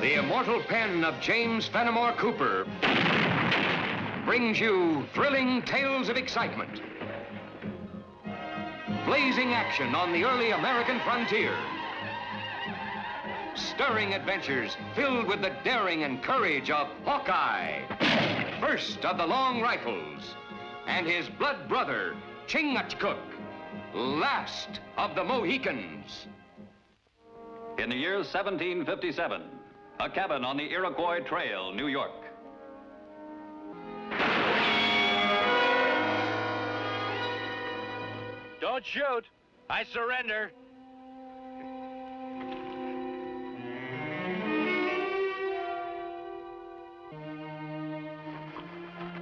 The immortal pen of James Fenimore Cooper brings you thrilling tales of excitement, blazing action on the early American frontier, stirring adventures filled with the daring and courage of Hawkeye, first of the long rifles, and his blood brother, Chingachgook, last of the Mohicans. In the year 1757, a cabin on the Iroquois Trail, New York. Don't shoot. I surrender.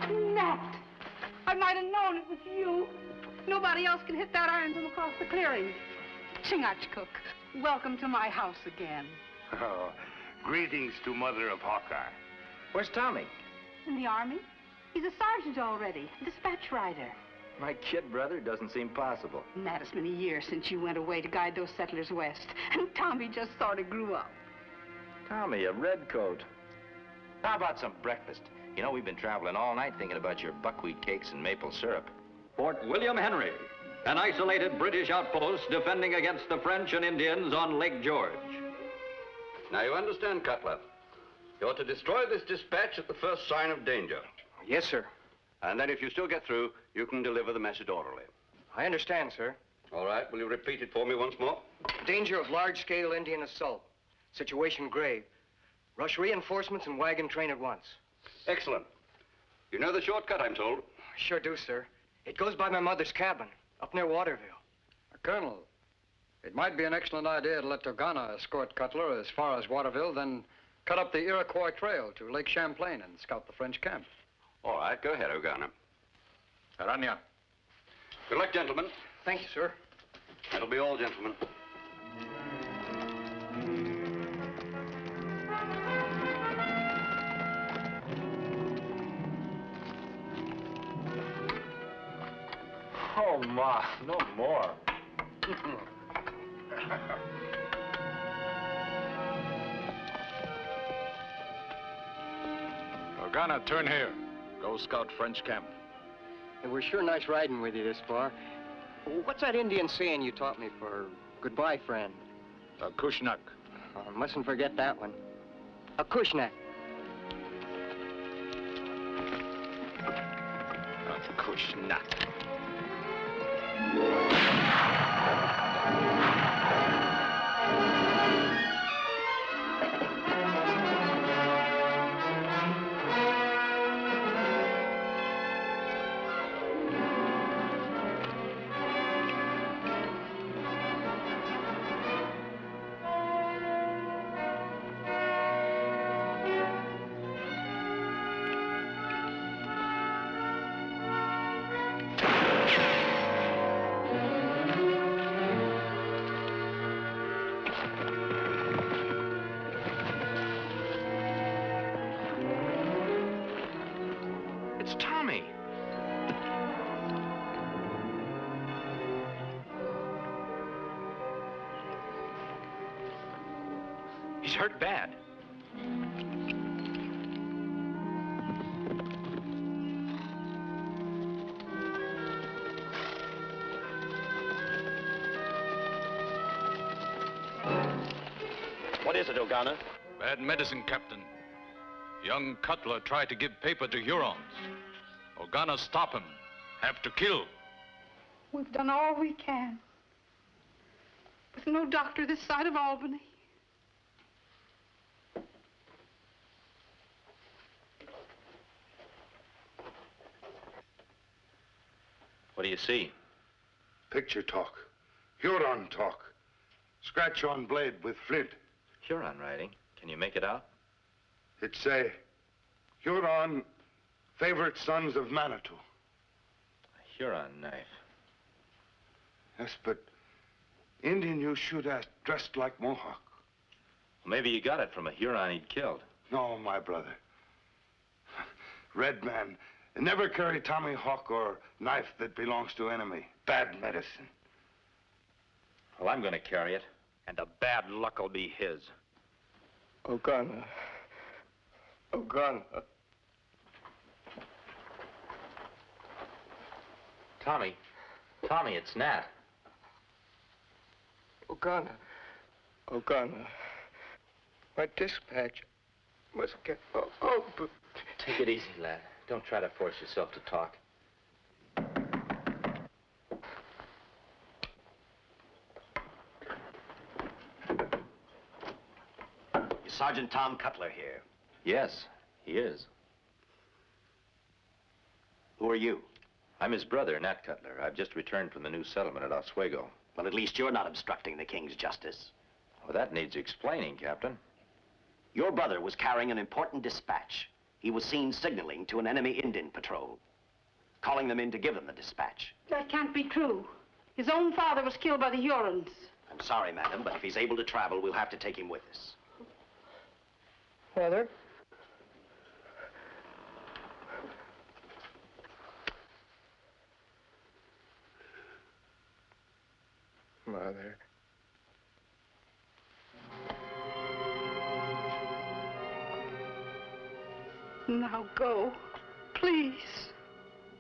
Snapped. I might have known it was you. Nobody else can hit that iron from across the clearing. Chingachgook, welcome to my house again. Oh, greetings to Mother of Hawkeye. Where's Tommy? In the Army? He's a sergeant already, dispatch rider. My kid brother doesn't seem possible. Matt, it's been a year since you went away to guide those settlers west, and Tommy just sort of grew up. Tommy, a redcoat. How about some breakfast? You know, we've been traveling all night thinking about your buckwheat cakes and maple syrup. Fort William Henry, an isolated British outpost defending against the French and Indians on Lake George. Now you understand, Cutler. You're to destroy this dispatch at the first sign of danger. Yes, sir. And then if you still get through, you can deliver the message orally. I understand, sir. All right, will you repeat it for me once more? Danger of large-scale Indian assault. Situation grave. Rush reinforcements and wagon train at once. Excellent. You know the shortcut, I'm told. I sure do, sir. It goes by my mother's cabin, up near Waterville. Colonel, it might be an excellent idea to let Oana escort Cutler as far as Waterville, then cut up the Iroquois Trail to Lake Champlain and scout the French camp. All right, go ahead, Oana. Aranya. Good luck, gentlemen. Thank you, sir. That'll be all, gentlemen. Oh, Ma, no more. Oana, turn here. Go scout French camp. It was sure nice riding with you this far. What's that Indian saying you taught me for goodbye, friend? Acushnak. Oh, mustn't forget that one. Acushnak. Acushnak. It's Tommy. He's hurt bad. What is it, Oana? Bad medicine, Captain. Young Cutler tried to give paper to Hurons. Oana stop him. Have to kill. We've done all we can. With no doctor this side of Albany. What do you see? Picture talk. Huron talk. Scratch on blade with flint. Huron writing. Can you make it out? It's say, Huron, favorite sons of Manitou. A Huron knife. Yes, but Indian you shoot at dressed like Mohawk. Well, maybe you got it from a Huron he'd killed. No, my brother. Red man, never carry tomahawk or knife that belongs to enemy. Bad medicine. Well, I'm going to carry it. And the bad luck will be his. Oana. Oana. Tommy, it's Nat. Oana. Oana. My dispatch must get... but... Take it easy, lad. Don't try to force yourself to talk. Is Sergeant Tom Cutler here? Yes, he is. Who are you? I'm his brother, Nat Cutler. I've just returned from the new settlement at Oswego. Well, at least you're not obstructing the king's justice. Well, that needs explaining, Captain. Your brother was carrying an important dispatch. He was seen signaling to an enemy Indian patrol, calling them in to give them the dispatch. That can't be true. His own father was killed by the Hurons. I'm sorry, madam, but if he's able to travel, we'll have to take him with us. Mother? Mother. Now go, please.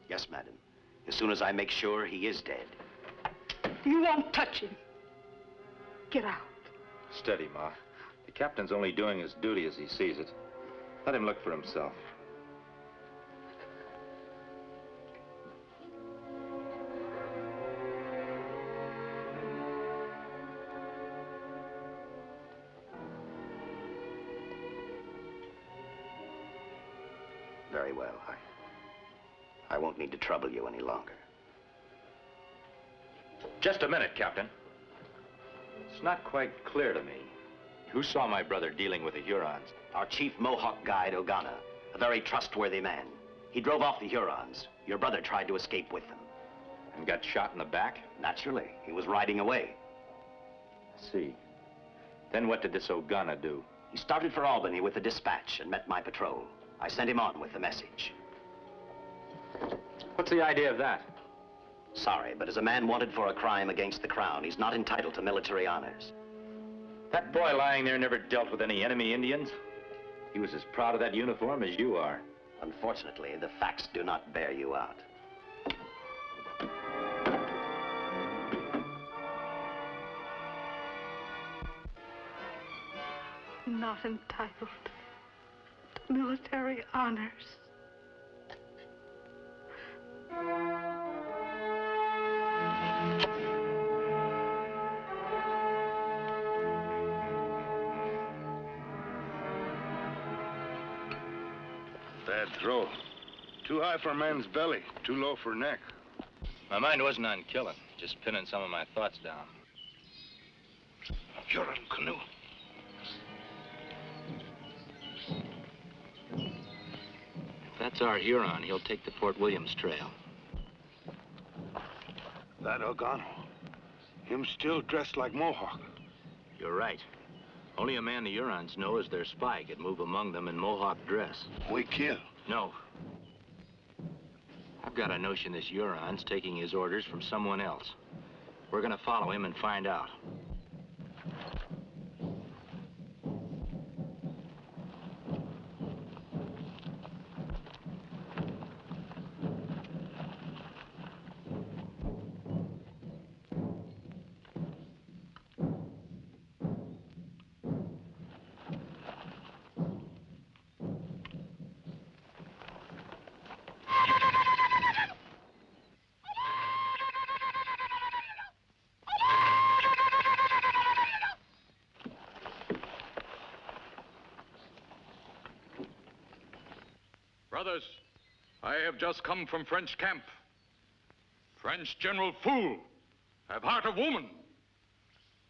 Yes, madam. As soon as I make sure he is dead. You won't touch him. Get out. Steady, Ma. The captain's only doing his duty as he sees it. Let him look for himself. Very well. I won't need to trouble you any longer. Just a minute, Captain. It's not quite clear to me. Who saw my brother dealing with the Hurons? Our chief Mohawk guide, Oana, a very trustworthy man. He drove off the Hurons. Your brother tried to escape with them. And got shot in the back? Naturally. He was riding away. I see. Then what did this Oana do? He started for Albany with the dispatch and met my patrol. I sent him on with the message. What's the idea of that? Sorry, but as a man wanted for a crime against the crown, he's not entitled to military honors. That boy lying there never dealt with any enemy Indians. He was as proud of that uniform as you are. Unfortunately, the facts do not bear you out. Not entitled to military honors. Bad throw. Too high for a man's belly, too low for neck. My mind wasn't on killing, just pinning some of my thoughts down. Huron canoe. If that's our Huron, he'll take the Fort Williams trail. That Oana. Him still dressed like Mohawk. You're right. Only a man the Hurons know is their spy could move among them in Mohawk dress. We kill. No. I've got a notion this Huron's taking his orders from someone else. We're gonna follow him and find out. Brothers, I have just come from French camp. French General Fool have heart of woman.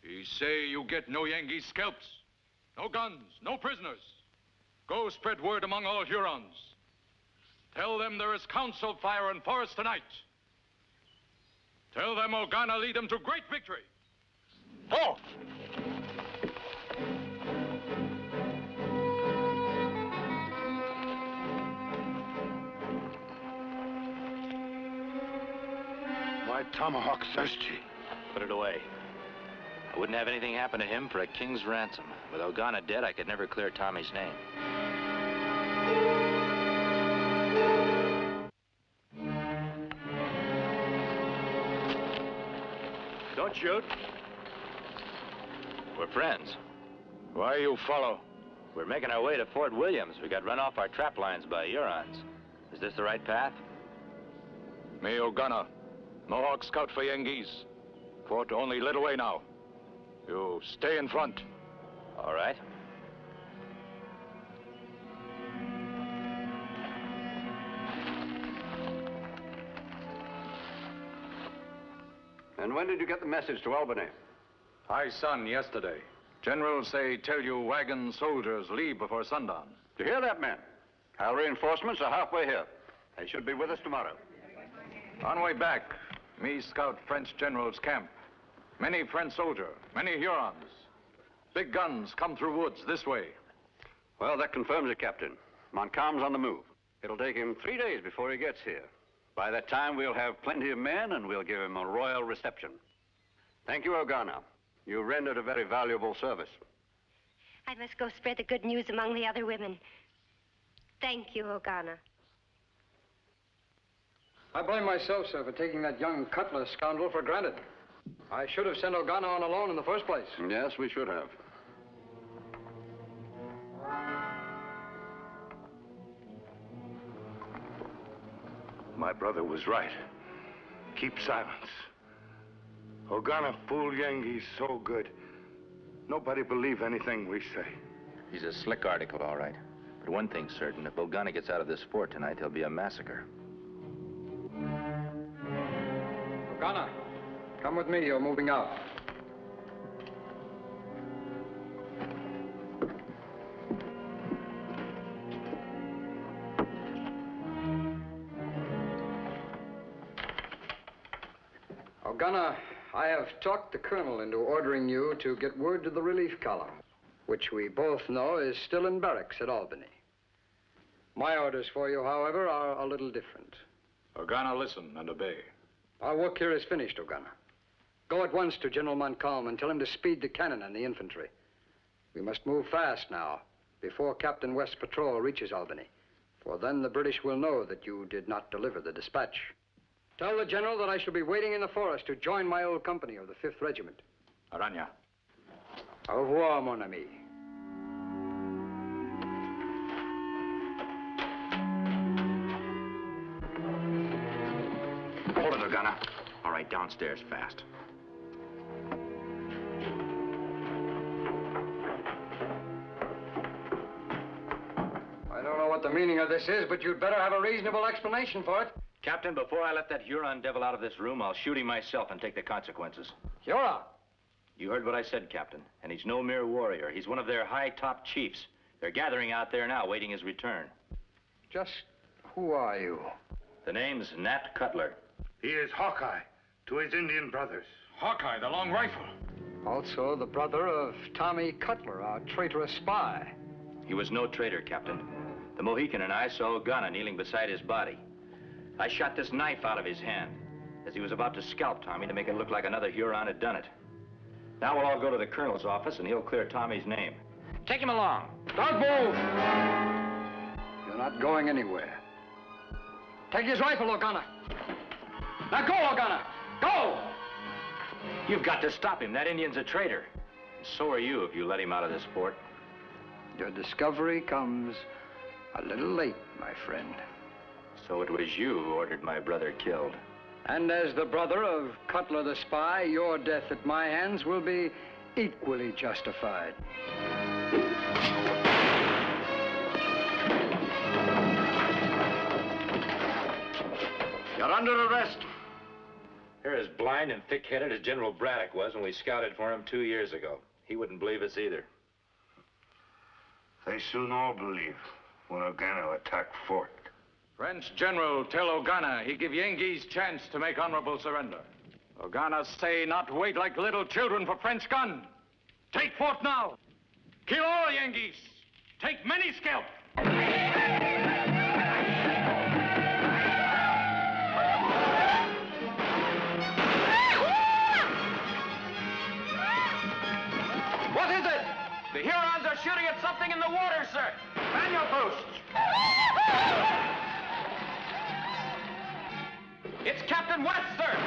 He say you get no Yankee scalps, no guns, no prisoners. Go spread word among all Hurons. Tell them there is council fire in forest tonight. Tell them Oana lead them to great victory. Forth! My tomahawk thirsty. Put it away. I wouldn't have anything happen to him for a king's ransom. With Oana dead, I could never clear Tommy's name. Don't shoot. We're friends. Why you follow? We're making our way to Fort Williams. We got run off our trap lines by Hurons. Is this the right path? Me Oana. Mohawk scout for Yengeese. Fort only little way now. You stay in front. All right. And when did you get the message to Albany? I son yesterday. General say tell you wagon soldiers leave before sundown. Do you hear that, man? Our reinforcements are halfway here. They should be with us tomorrow. On way back, me scout French general's camp. Many French soldier, many Hurons. Big guns come through woods this way. Well, that confirms it, Captain. Montcalm's on the move. It'll take him 3 days before he gets here. By that time, we'll have plenty of men, and we'll give him a royal reception. Thank you, Oana. You rendered a very valuable service. I must go spread the good news among the other women. Thank you, Oana. I blame myself, sir, for taking that young Cutler scoundrel for granted. I should have sent Oana on alone in the first place. Yes, we should have. My brother was right. Keep silence. Oana fooled Yengeese so good. Nobody believe anything we say. He's a slick article, all right. But one thing's certain, if Oana gets out of this fort tonight, there'll be a massacre. Oana, come with me. You're moving out. Oana, I have talked the colonel into ordering you to get word to the relief column, which we both know is still in barracks at Albany. My orders for you, however, are a little different. Oana, listen and obey. Our work here is finished, Oana. Go at once to General Montcalm and tell him to speed the cannon and the infantry. We must move fast now, before Captain West's patrol reaches Albany, for then the British will know that you did not deliver the dispatch. Tell the general that I shall be waiting in the forest to join my old company of the 5th Regiment. Aranya. Au revoir, mon ami. Hold it, Oana. All right, downstairs fast. I don't know what the meaning of this is, but you'd better have a reasonable explanation for it. Captain, before I let that Huron devil out of this room, I'll shoot him myself and take the consequences. Huron? You heard what I said, Captain. And he's no mere warrior. He's one of their high-top chiefs. They're gathering out there now, waiting his return. Just who are you? The name's Nat Cutler. He is Hawkeye to his Indian brothers. Hawkeye, the long rifle. Also the brother of Tommy Cutler, our traitorous spy. He was no traitor, Captain. The Mohican and I saw Oana kneeling beside his body. I shot this knife out of his hand as he was about to scalp Tommy to make it look like another Huron had done it. Now we'll all go to the colonel's office and he'll clear Tommy's name. Take him along. Don't move! You're not going anywhere. Take his rifle, Oana. Now go, Oana! Go! You've got to stop him. That Indian's a traitor. And so are you if you let him out of this fort. Your discovery comes a little late, my friend. So it was you who ordered my brother killed. And as the brother of Cutler the spy, your death at my hands will be equally justified. You're under arrest. You're as blind and thick-headed as General Braddock was when we scouted for him 2 years ago. He wouldn't believe us either. They soon all believe when Oana attack fort. French general tell Oana he give Yengeese chance to make honorable surrender. Oana say not wait like little children for French gun. Take fort now. Kill all Yengeese. Take many scalp. The Hurons are shooting at something in the water, sir. Man your posts. It's Captain West, sir.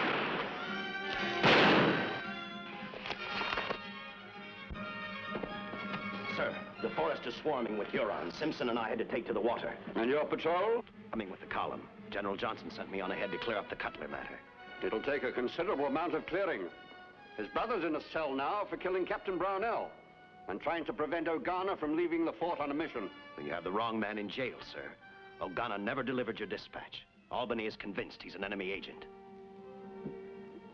Sir, the forest is swarming with Hurons. Simpson and I had to take to the water. And your patrol? Coming with the column. General Johnson sent me on ahead to clear up the Cutler matter. It'll take a considerable amount of clearing. His brother's in a cell now for killing Captain Brownell and trying to prevent Oana from leaving the fort on a mission. You have the wrong man in jail, sir. Oana never delivered your dispatch. Albany is convinced he's an enemy agent.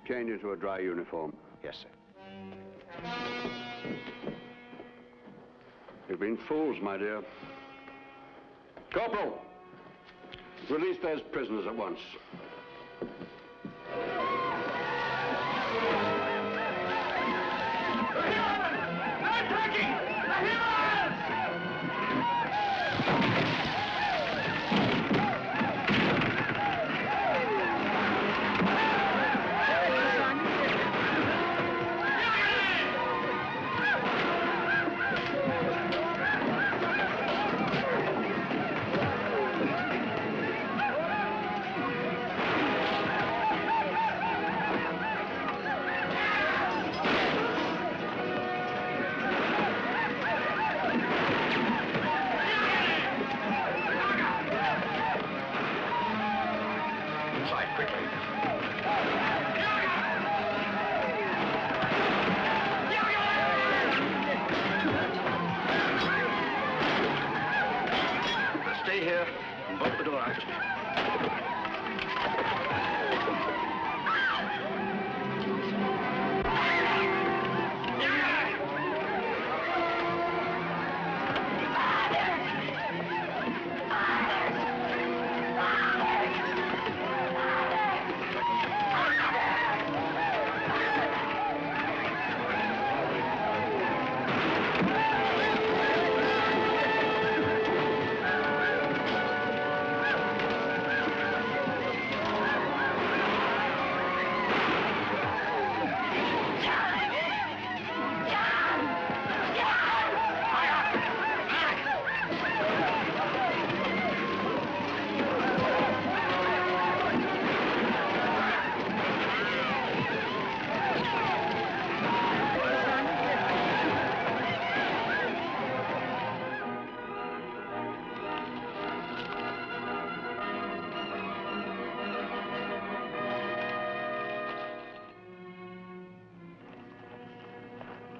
Change into a dry uniform. Yes, sir. You've been fools, my dear. Corporal, release those prisoners at once.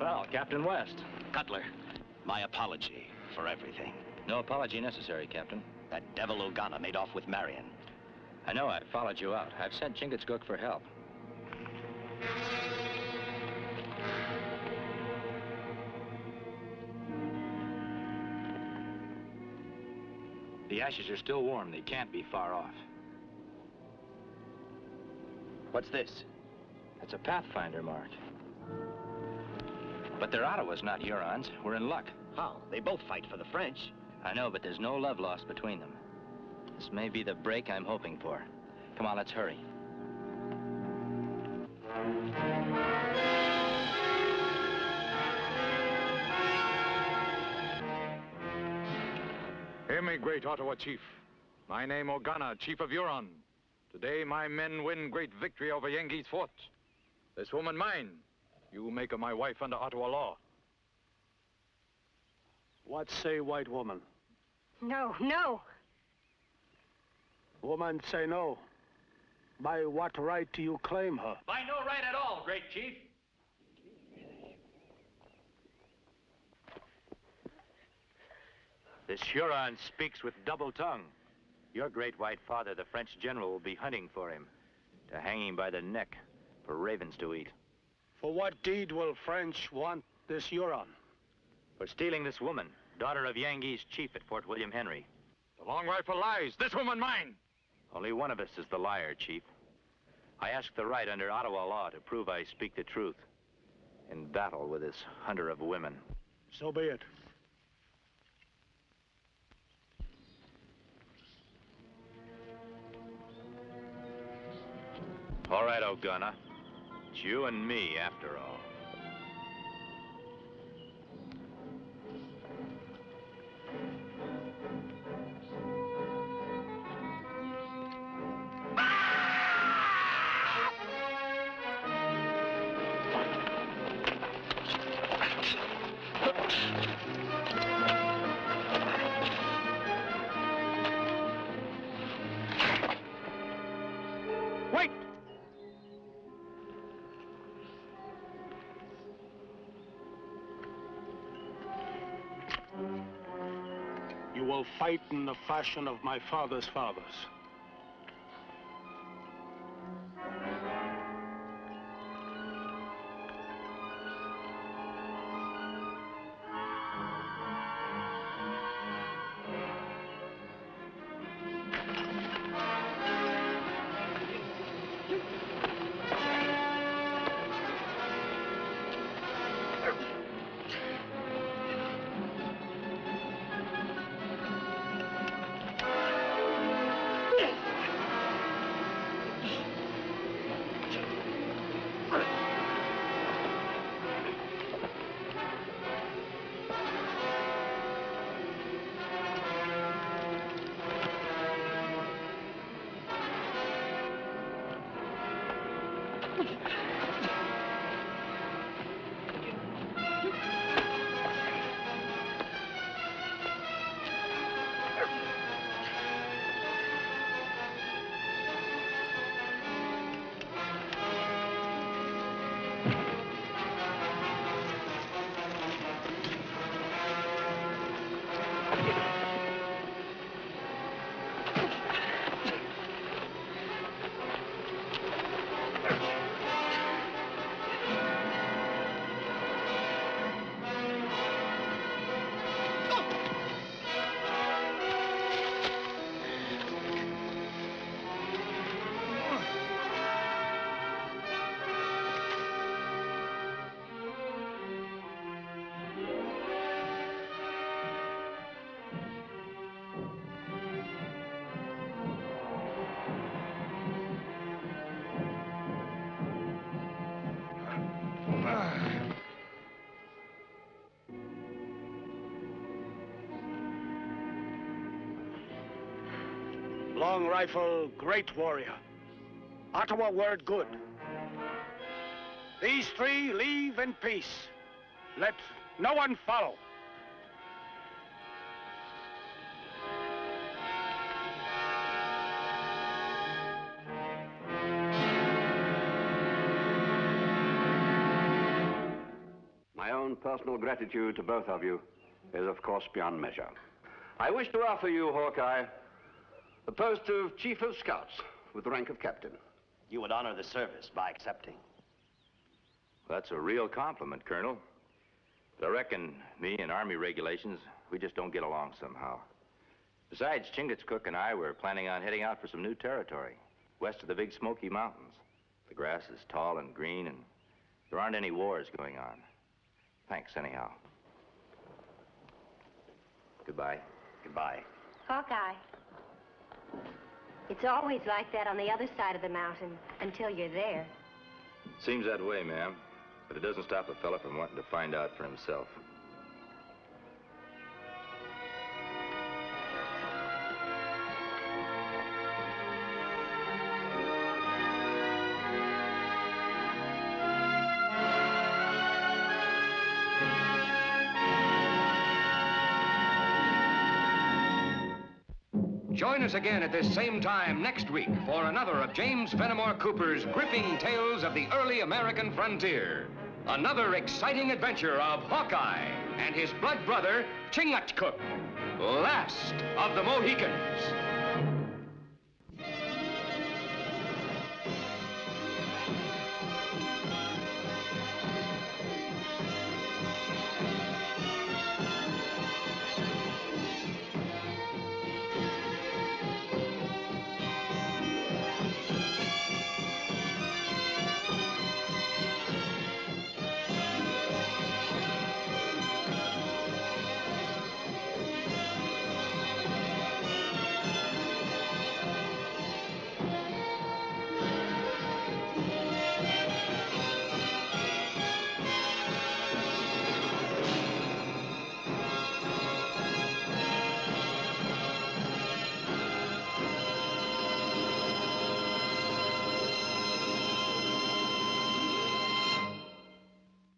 Well, Captain West. Cutler, my apology for everything. No apology necessary, Captain. That devil Oana made off with Marion. I know. I followed you out. I've sent Chingachgook for help. The ashes are still warm. They can't be far off. What's this? It's a Pathfinder mark. But they're Ottawas, not Hurons. We're in luck. How? They both fight for the French. I know, but there's no love lost between them. This may be the break I'm hoping for. Come on, let's hurry. Hear me, great Ottawa chief. My name Oana, chief of Huron. Today my men win great victory over Yengi's fort. This woman mine. You make her my wife under Ottawa law. What say, white woman? No, no. Woman say no. By what right do you claim her? By no right at all, great chief. This Huron speaks with double tongue. Your great white father, the French general, will be hunting for him to hang him by the neck for ravens to eat. For what deed will French want this Huron? For stealing this woman, daughter of Yengi's chief at Fort William Henry. The long rifle lies. This woman mine. Only one of us is the liar, chief. I ask the right under Ottawa law to prove I speak the truth in battle with this hunter of women. So be it. All right, Oana. It's you and me, after all. will fight in the fashion of my father's fathers. Long Rifle, great warrior. Ottawa word good. These three leave in peace. Let no one follow. My own personal gratitude to both of you is, of course, beyond measure. I wish to offer you, Hawkeye, the post of Chief of Scouts with the rank of Captain. You would honor the service by accepting. That's a real compliment, Colonel. But I reckon me and Army regulations, we just don't get along somehow. Besides, Chingachgook and I were planning on heading out for some new territory, west of the Big Smoky Mountains. The grass is tall and green, and there aren't any wars going on. Thanks, anyhow. Goodbye. Goodbye. Hawkeye. It's always like that on the other side of the mountain until you're there. Seems that way, ma'am. But it doesn't stop a fella from wanting to find out for himself. Join us again at this same time next week for another of James Fenimore Cooper's gripping tales of the early American frontier. Another exciting adventure of Hawkeye and his blood brother, Chingachgook, last of the Mohicans.